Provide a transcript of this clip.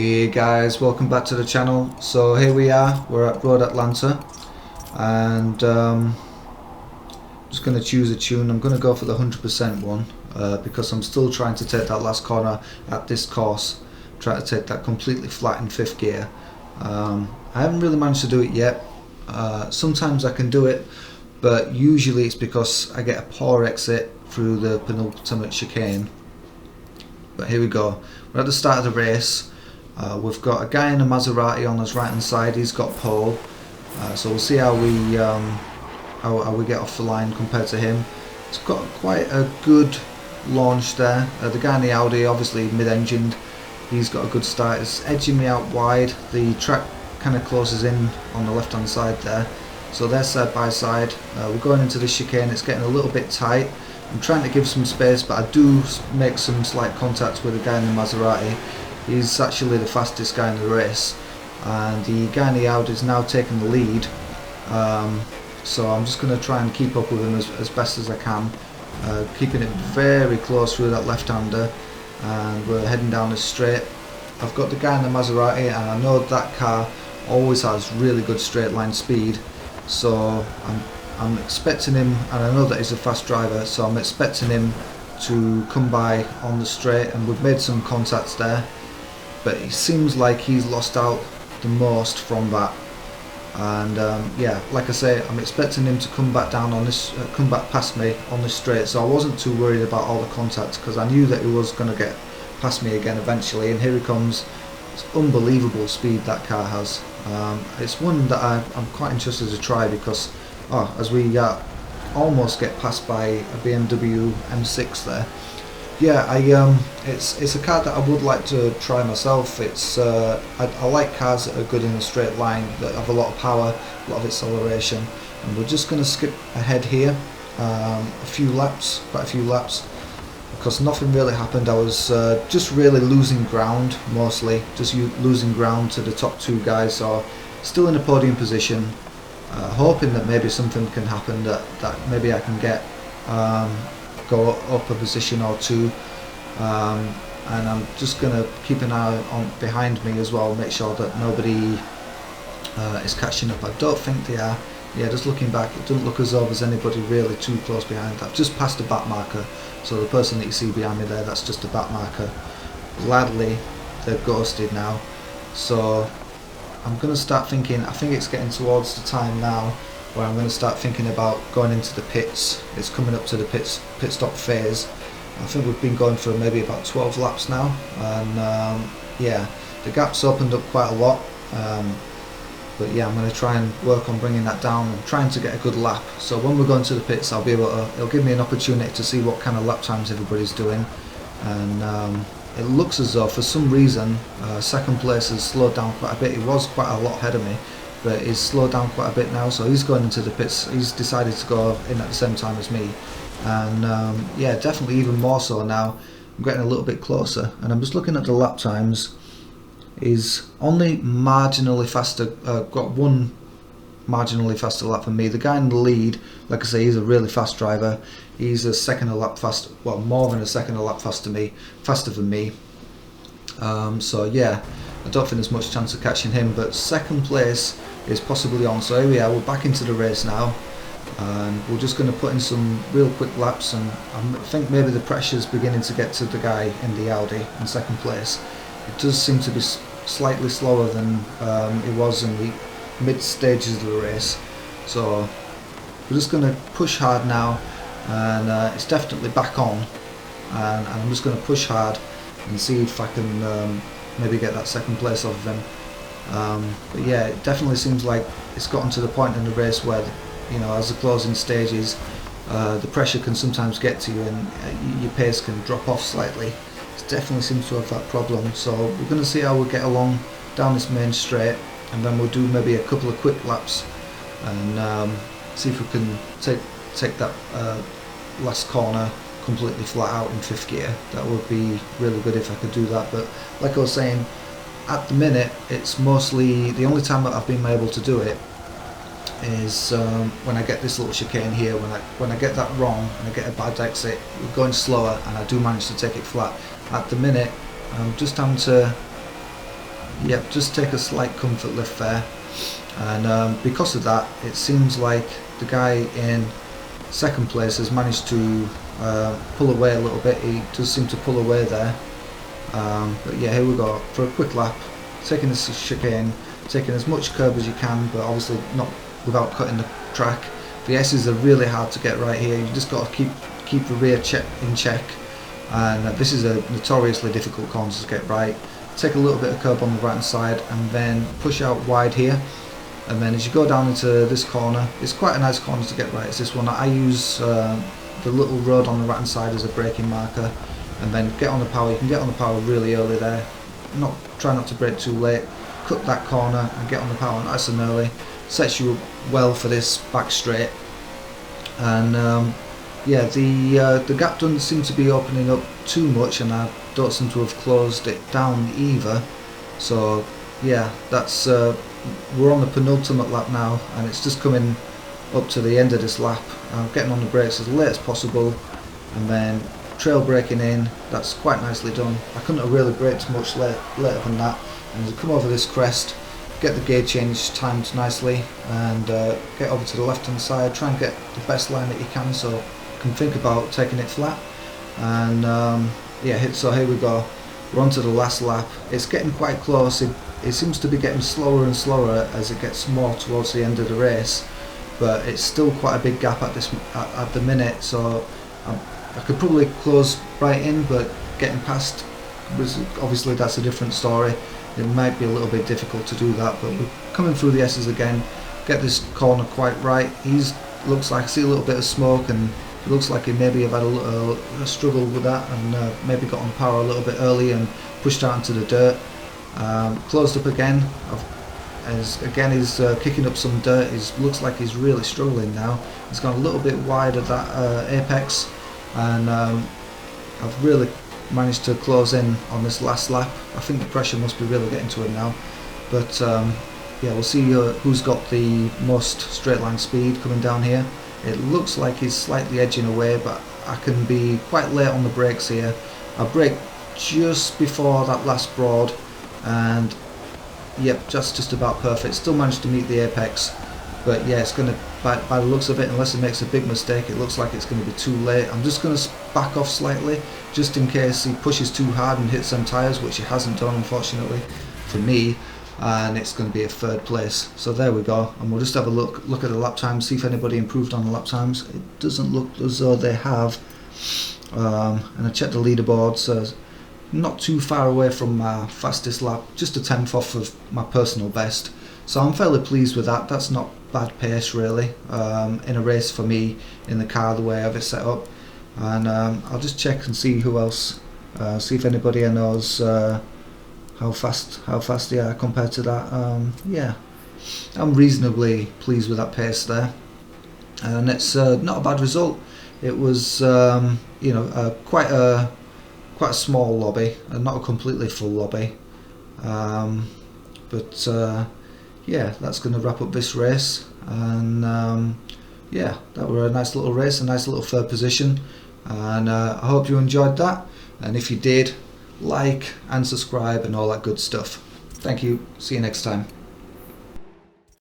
Hey guys, welcome back to the channel. So here we are, we're at Road Atlanta, and just going to choose a tune. I'm going to go for the 100% one because I'm still trying to take that last corner at this course, try to take that completely flat in 5th gear. I haven't really managed to do it yet. Sometimes I can do it, but usually it's because I get a poor exit through the penultimate chicane. But here we go, we're at the start of the race. We've got a guy in a Maserati on his right hand side. He's got pole, so we'll see how we get off the line compared to him. It's got quite a good launch there. The guy in the Audi, obviously mid-engined, he's got a good start. It's edging me out wide. The track kind of closes in on the left hand side there, so they're side by side. We're going into this chicane. It's getting a little bit tight. I'm trying to give some space, but I do make some slight contact with the guy in the Maserati. He's actually the fastest guy in the race, and the guy in the Audi is now taking the lead. So I'm just going to try and keep up with him as best as I can, keeping it very close through that left-hander, and we're heading down this straight. I've got the guy in the Maserati, and I know that car always has really good straight line speed, so I'm expecting him, and I know that he's a fast driver, so I'm expecting him to come by on the straight, and we've made some contacts there. But it seems like he's lost out the most from that, and yeah, like I say, I'm expecting him to come back down on this, come back past me on this straight. So I wasn't too worried about all the contacts because I knew that he was going to get past me again eventually. And here he comes. It's unbelievable speed that car has. It's one that I'm quite interested to try because as we almost get passed by a BMW M6 there. Yeah, it's a car that I would like to try myself. It's I like cars that are good in a straight line, that have a lot of power, a lot of acceleration. And we're just going to skip ahead here quite a few laps, because nothing really happened. I was just really losing ground, mostly just losing ground to the top two guys. So still in a podium position, hoping that maybe something can happen, that maybe I can get go up a position or two, and I'm just going to keep an eye on behind me as well, make sure that nobody is catching up. I don't think they are. Yeah, just looking back, it doesn't look as though there's anybody really too close behind. I've just passed a back marker, so the person that you see behind me there, that's just a back marker. Gladly, they're ghosted now, so I'm going to start thinking, I think it's getting towards the time now where I'm going to start thinking about going into the pits. It's coming up to the pit stop phase. I think we've been going for maybe about 12 laps now, and yeah, the gap's opened up quite a lot, but yeah, I'm going to try and work on bringing that down. I'm trying to get a good lap, so when we're going to the pits, I'll be able to, it'll give me an opportunity to see what kind of lap times everybody's doing. And it looks as though for some reason second place has slowed down quite a bit. He was quite a lot ahead of me, but he's slowed down quite a bit now, so he's going into the pits. He's decided to go in at the same time as me, and yeah, definitely even more so now. I'm getting a little bit closer, and I'm just looking at the lap times. He's only marginally faster, got one marginally faster lap than me. The guy in the lead, like I say, he's a really fast driver. He's a second a lap fast, well, more than a second a lap faster than me. So yeah, I don't think there's much chance of catching him, but second place is possibly on. So here we are, we're back into the race now, and we're just going to put in some real quick laps, and I think maybe the pressure's beginning to get to the guy in the Audi in second place. It does seem to be slightly slower than it was in the mid stages of the race, so we're just going to push hard now, and it's definitely back on, and I'm just going to push hard and see if I can maybe get that second place off of him. But yeah, it definitely seems like it's gotten to the point in the race where, you know, as the closing stages, the pressure can sometimes get to you, and your pace can drop off slightly. It definitely seems to have that problem, so we're going to see how we get along down this main straight, and then we'll do maybe a couple of quick laps and see if we can take that last corner completely flat out in 5th gear. That would be really good if I could do that, but like I was saying, at the minute it's mostly, the only time that I've been able to do it is when I get this little chicane here, when I get that wrong and I get a bad exit, we're going slower and I do manage to take it flat. At the minute I'm just having to yep, just take a slight comfort lift there, and because of that, it seems like the guy in second place has managed to pull away a little bit. He does seem to pull away there, but yeah, here we go for a quick lap, taking this chicane, taking as much curb as you can, but obviously not without cutting the track. The S's are really hard to get right here. You just got to keep the rear in check, and this is a notoriously difficult corner to get right. Take a little bit of curb on the right hand side and then push out wide here, and then as you go down into this corner, it's quite a nice corner to get right. It's this one. I use the little road on the right hand side as a braking marker, and then get on the power. You can get on the power really early there, try not to brake too late, cut that corner and get on the power nice and early. Sets you up well for this back straight, and yeah, the gap doesn't seem to be opening up too much, and I don't seem to have closed it down either. So yeah, that's we're on the penultimate lap now, and it's just coming up to the end of this lap. I'm getting on the brakes as late as possible, and then trail braking in. That's quite nicely done. I couldn't have really braked much later than that. And as I come over this crest, get the gear change timed nicely, and get over to the left hand side, try and get the best line that you can so you can think about taking it flat, and yeah, so here we go, we're on to the last lap. It's getting quite close. It seems to be getting slower and slower as it gets more towards the end of the race, but it's still quite a big gap at the minute, so I could probably close right in, but getting past, obviously that's a different story. It might be a little bit difficult to do that, but we're coming through the S's again, get this corner quite right. Looks like I see a little bit of smoke, and it looks like he maybe have had a struggle with that, and maybe got on power a little bit early and pushed out into the dirt. Closed up again, he's kicking up some dirt. Looks like he's really struggling now. He's gone a little bit wide of that apex, and I've really managed to close in on this last lap. I think the pressure must be really getting to him now, but yeah, we'll see who's got the most straight line speed coming down here. It looks like he's slightly edging away, but I can be quite late on the brakes here. I braked just before that last broad, and yep, just about perfect. Still managed to meet the apex, but yeah, it's going to, by the looks of it, unless he makes a big mistake, it looks like it's going to be too late. I'm just going to back off slightly, just in case he pushes too hard and hits them tyres, which he hasn't done, unfortunately, for me, and it's going to be a third place. So there we go, and we'll just have a look at the lap times, see if anybody improved on the lap times. It doesn't look as though they have, and I checked the leaderboard, so not too far away from my fastest lap, just a tenth off of my personal best. So I'm fairly pleased with that. That's not bad pace really, in a race for me in the car, the way I have it set up. And I'll just check and see who else, see if anybody knows how fast they are compared to that. Yeah, I'm reasonably pleased with that pace there, and it's not a bad result. It was you know, quite a small lobby, and not a completely full lobby, but yeah, that's going to wrap up this race, and yeah, that were a nice little race, a nice little third position, and I hope you enjoyed that, and if you did, like and subscribe and all that good stuff. Thank you, see you next time.